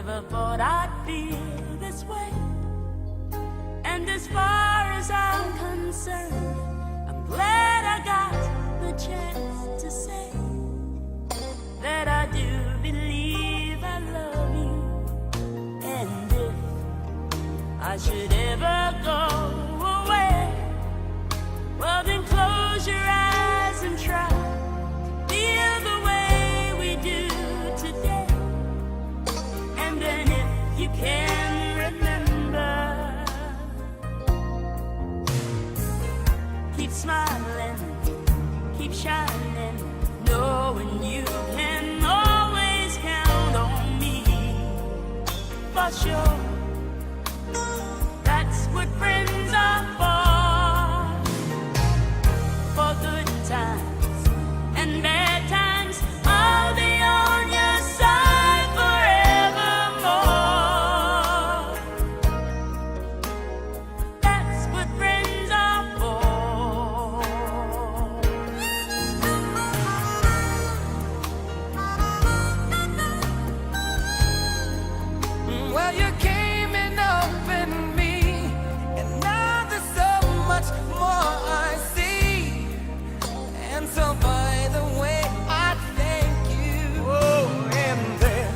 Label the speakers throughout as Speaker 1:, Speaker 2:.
Speaker 1: never thought I'd feel this way. And as far as I'm concerned, I'm glad I got the chance to say that I do believe I love you. And if I should ever go away, well then close your eyes and try to feel the way we do today. And then if you can remember, keep smiling, keep shining, knowing you can always count on me. For sure, that's what friends are for good times and bad times. I'll be on your side forevermore. That's what friends are for.
Speaker 2: Well, you came and opened me, and now there's so much more I see. And so by the way, I thank you. Oh, and then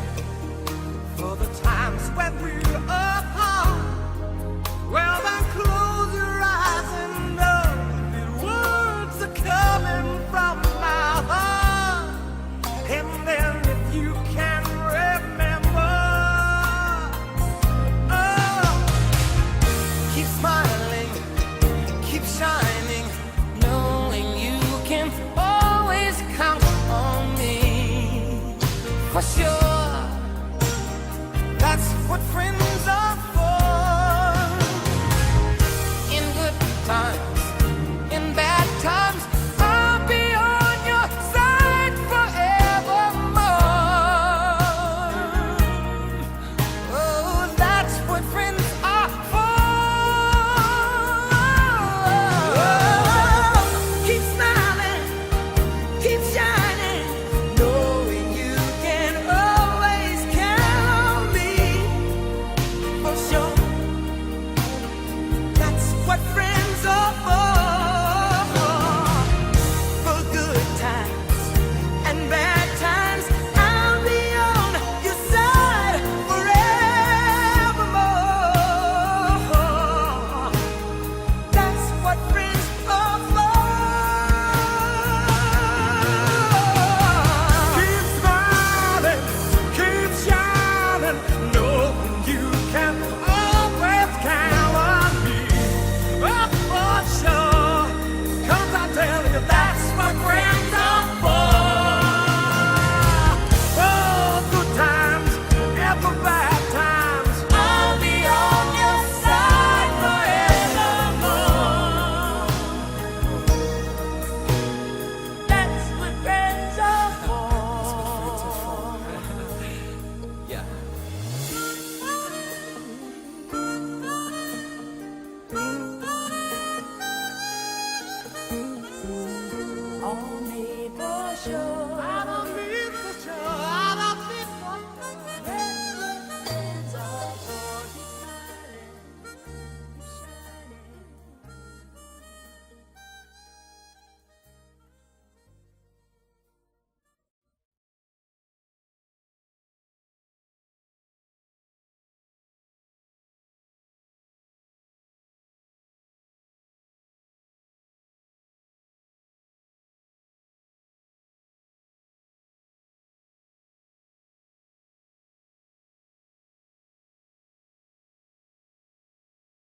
Speaker 2: for the times when we're apart, well then close your eyes and know the words are coming from my heart. And then if you can remember, keep smiling, keep shining, knowing you can always count on me. For sure.